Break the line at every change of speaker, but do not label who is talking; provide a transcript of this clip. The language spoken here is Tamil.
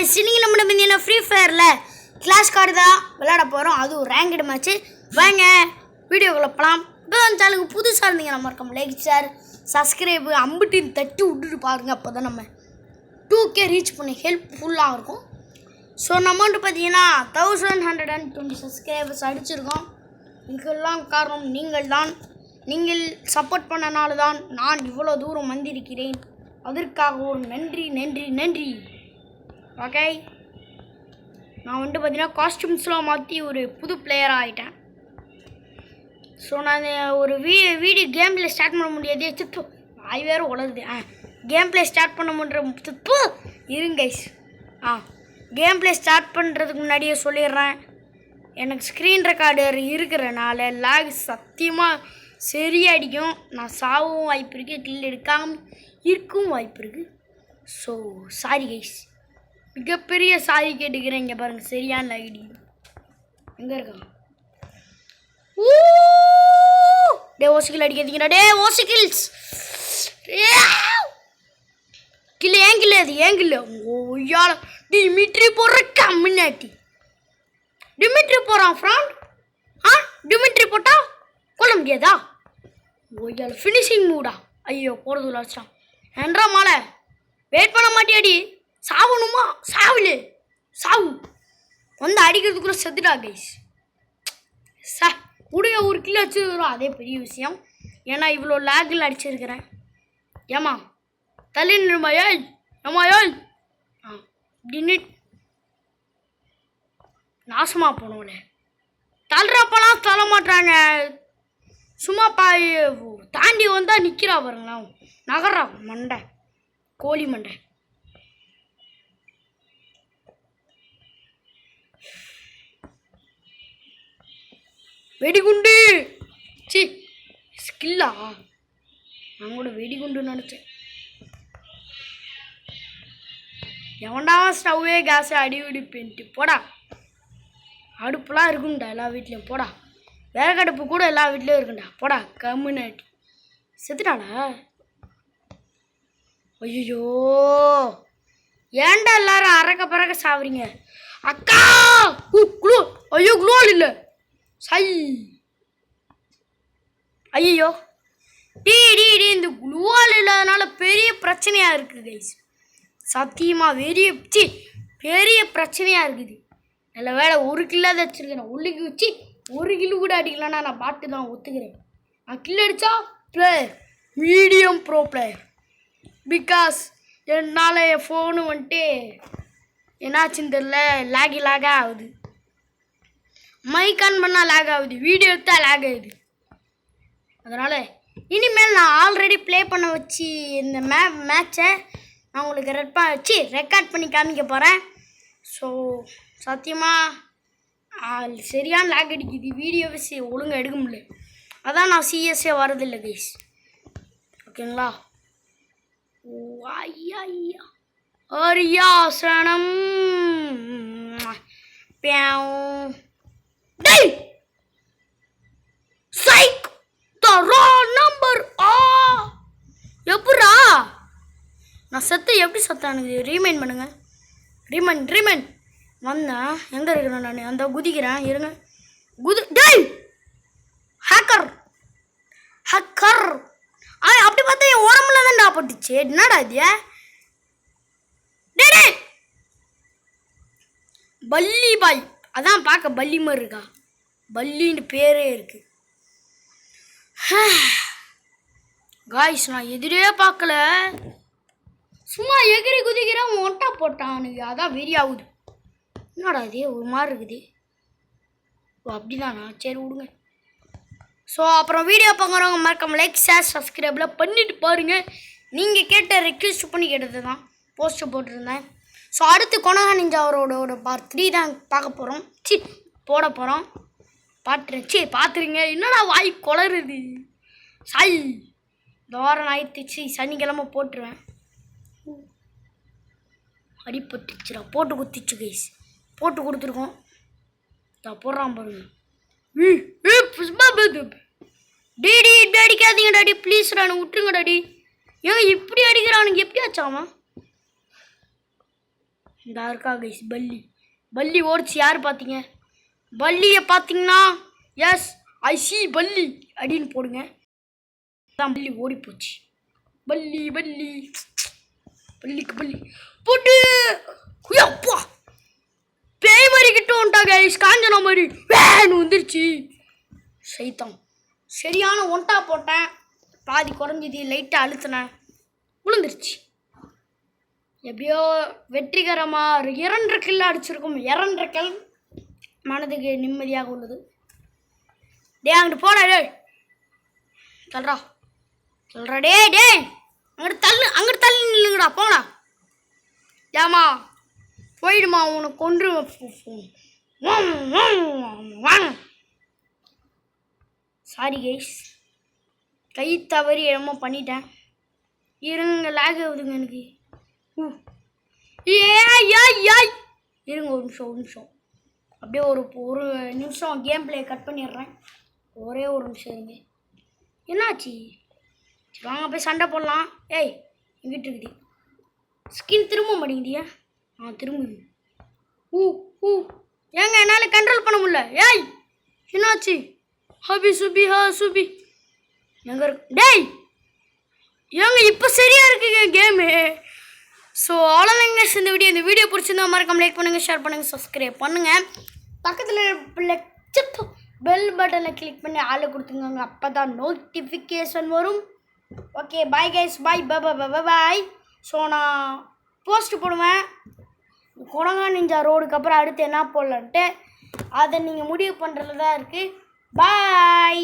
गाइस இன்னைக்கு நம்ம வந்து ஃப்ரீ ஃபயர்ல கிளாஸ் கார்டு தான் விளையாட போறோம். அது ஒரு ரேங்க்டு மேட்ச். வாங்க வீடியோக்குள்ள போலாம். இப்போ சேனலுக்கு புதுசா இருந்தீங்க மறக்காம லைக் ஷேர் சப்ஸ்கிரைப் அம்புட்டின் தட்டி விட்டுட்டு பாருங்க. அப்பதான் நம்ம 2K ரீச் பண்ண ஹெல்ப்ஃபுல்லா இருக்கும். ஸோ நம்ம வந்து பார்த்தீங்கன்னா 1120 சப்ஸ்கிரைபர்ஸ் அடிச்சிருக்கோம். இதுக்கெல்லாம் காரணம் நீங்கள் தான். நீங்கள் சப்போர்ட் பண்ணனால தான் நான் இவ்வளோ தூரம் வந்திருக்கிறேன். அதற்காக ஒரு நன்றி நன்றி நன்றி. ஓகே, நான் வந்து பார்த்தீங்கன்னா காஸ்டியூம்ஸ்லாம் மாற்றி ஒரு புது பிளேயராக ஆகிட்டேன். ஸோ நான் ஒரு வீடியோ கேம் பிளே ஸ்டார்ட் பண்ண முடியாது. திப்பு வாய் வேறு உலருது. கேம் பிளே ஸ்டார்ட் பண்ண முடிற திப்பு இருங்க. கேம் பிளே ஸ்டார்ட் பண்ணுறதுக்கு முன்னாடியே சொல்லிடுறேன், எனக்கு ஸ்க்ரீன் ரெக்கார்டர் இருக்கிறனால லேக் சத்தியமாக சரியாடிக்கும். நான் சாவும் வாய்ப்பு இருக்குது, கில் எடுக்காமல் இருக்கும் வாய்ப்பு இருக்குது. ஸோ சாரி கைஸ், மிகப்பெரிய சாரி கேட்டுக்கிறேன். இங்கே பாருங்கள் சரியான ஐடி எங்கே இருக்கான். டே ஓசிக்கில் அடிக்காதீங்கடா. டே ஓசிக்கில்ஸ் கில்ல ஏன் கில்ல அது ஏன் கில்ல ஓயால டிமிட்ரி போடுற கம்மினாட்டி. டிமிட்ரி போகிறான் ஃப்ராண்ட். டிமிட்ரி போட்டால் கொல்ல முடியாதா? ஓயால ஃபினிஷிங் மூடா. ஐயோ போகிறது விளாச்சான். என்றா மாலை வெயிட் பண்ண மாட்டியாடி. சாவணுமா? சாவிலே சாவு வந்து அடிக்கிறதுக்குள்ளே செத்துடா கைஸ். உடைய ஒரு கிலோ வச்சுருக்கிறோம், அதே பெரிய விஷயம். ஏன்னா இவ்வளோ லேக்கில் அடிச்சிருக்கிறேன். ஏமா தள்ளி நின்றுமா? ஏய் ஏமா ஏய் டினிட் நாசமாக போனோம்ல. தள்ளுறப்பெல்லாம் தள்ள மாட்டாங்க. சும்மா தாண்டி வந்தால் நிற்கிறா பாருங்களா. நகரா மண்டை கோழி மண்டை. வெடிகுண்டு சி ஸ்கில்லா? நான் கூட வெடிகுண்டு நினச்சேன். எவன்டா ஸ்டவ்வே கேஸை அடி வெடிப்பேன்ட்டு போடா. அடுப்புலாம் இருக்குண்டா எல்லா வீட்லேயும். போடா விறகடுப்பு கூட எல்லா வீட்லேயும் இருக்குண்டா. போடா கம்யூனிட்டி. செத்துட்டாடா. ஐயோ ஏன்டா எல்லாரும் அறக்க பறக்க சாவுறீங்க? அக்கா குளோ. ஐயோ குளோல் இல்லை சை. ஐயோ டி டி டி இந்த குளோல் இல்லாதனால பெரிய பிரச்சனையாக இருக்குது கைஸ். சத்தியமாக பெரிய பிரச்சனையாக இருக்குது. நல்ல வேலை ஒரு கிலோ தான் வச்சுருக்கிறேன். உள்ளுக்கு வச்சு ஒரு கிலோ கூட அடிக்கலான்னா நான் பாட்டு தான் ஒத்துக்கிறேன். நான் கிலோ அடித்தா player medium bro player. Because என்னால் என் ஃபோனு வந்துட்டு என்னாச்சுன்னு தெரில, லேகாக ஆகுது. மைக் ஆன் பண்ணால் லேக் ஆகுது, வீடியோ எடுத்தால் லேக் ஆகுது. அதனால் இனிமேல் நான் ஆல்ரெடி ப்ளே பண்ண வச்சு இந்த மேட்சை நான் உங்களுக்கு ரெக்கார்ட் பண்ணி காமிக்க போகிறேன். ஸோ சத்தியமாக சரியான லேக் அடிக்குது. வீடியோவை ஒழுங்காக எடுக்க முடியல. அதான் நான் சிஎஸ்ஏ வரதில்லை கைஸ். ஓகேங்களா? அரியாசனம் எப்படா நான் செத்த எப்படி சத்தானுங்க? ரீமைண்ட் பண்ணுங்க. ரீமைண்ட் வந்தேன். எங்கே இருக்கிறேன் நான்? அந்த குதிக்கிறேன் இருங்க. டேய் ஹேக்கர் அப்படி பார்த்தா என் உடம்புல தான்டா பட்டுச்சு. என்னடா இது? டே பல்லி பாய், அதான் பார்க்க பல்லி மாதிரி இருக்கா. பல்லின்னு பேரே இருக்கு. காய்ஸ் நான் எதிரே பார்க்கல, சும்மா எகிரி குதிக்கிறேன். ஒட்டா போட்டானுங்க, அதான் வெறி ஆகுது. என்னடா இது ஒரு மாதிரி இருக்குது? ஓ அப்படிதானா? சரி விடுங்க. ஸோ அப்புறம் வீடியோ பார்க்குறவங்க மறக்காம லைக் ஷேர் சப்ஸ்கிரைப்லாம் பண்ணிட்டு பாருங்கள். நீங்கள் கேட்ட ரெக்வெஸ்ட் பண்ணி கேட்டது தான் போஸ்ட்டு போட்டிருந்தேன். ஸோ அடுத்து கொனகா நிஞ்சா அவரோட பார்ட் 3 தான் பார்க்க போகிறோம். போட போகிறோம். பார்த்துருங்க. என்னடா வாய் குளருது சாய். இந்த வாரம் ஆயிடுச்சு, சனிக்கிழமை போட்டுருவேன். அடிப்பட்டுச்சுடா. போட்டு குத்திச்சு கைஸ். போட்டு கொடுத்துருக்கோம். போடுறான் பாருங்க. டேடி இப்படி அடிக்காதீங்க டாடி ப்ளீஸ். நான் விட்டுருங்க டாடி. ஏன் இப்படி அடிக்கிறானுங்க? எப்படி ஆச்சாமா? இந்த இருக்கா கைஸ் பல்லி. பல்லி ஓடிச்சு. யார் பார்த்தீங்க? பல்லியை பார்த்தீங்கன்னா எஸ் ஐ சி பல்லி அப்படின்னு போடுங்க. தான் பல்லி ஓடி போச்சு. பல்லி பல்லி பல்லிக்கு பல்லி போட்டு அப்பா பேய் மாதிரி கிட்ட வந்துட்டா கைஸ். காஞ்சனா மாதிரி வேணும் வந்துருச்சு. சைத்தான் சரியான ஒன்ட்டா போட்டேன். பாதி குறைஞ்சிது. லைட்டாக அழுத்தினேன், விழுந்துருச்சு. எப்படியோ வெற்றிகரமாக 2 கில் அடிச்சிருக்கும். 2 கில் மனதுக்கு நிம்மதியாக உள்ளது. டே அங்கிட்டு போடா. டே சொல்றா சொல்றா. டே டே அங்கிட்டு தள்ளி நில்லுங்கடா. போடா. ஏமா போயிடுமா, உனக்கு கொன்று. சாரி கைஸ், கை தவறி என்னமோ பண்ணிட்டேன். இருங்க, லேக் ஆகுதுங்க எனக்கு. ஏய் இருங்க ஒரு நிமிஷம். அப்படியே ஒரு நிமிஷம் கேம் பிளே கட் பண்ணிடுறேன். ஒரே ஒரு நிமிஷம் இருங்க. என்னாச்சு? சரி வாங்க போய் சண்டை போடலாம். ஏய் எங்கிட்ட இருக்குது ஸ்கின் திரும்ப மாட்டேங்குதியா? திரும்புது. ஏங்க என்னால் கண்ட்ரோல் பண்ண முடியல. ஏய் என்னாச்சு? சுபி எங்க இருக்கு? டேய் ஏங்க இப்போ சரியா இருக்குங்க கேமு. ஸோ அவ்வளோதாங்க இந்த வீடியோ பிடிச்சிருந்தா மறக்காம லைக் பண்ணுங்கள், ஷேர் பண்ணுங்கள், சப்ஸ்கிரைப் பண்ணுங்கள். பக்கத்தில் பெல் பட்டனை கிளிக் பண்ணி ஆளை கொடுத்துங்க. அப்போ தான் நோட்டிஃபிகேஷன் வரும். ஓகே பாய் கைஸ், பாய். ஸோ நான் போஸ்ட் போடுவேன் குரங்கா நிஞ்சா ரோடுக்கு அப்புறம் அடுத்து என்ன போடலான்ட்டு. அதை நீங்கள் முடிவு பண்ணுறதுல தான் இருக்குது. பாய்.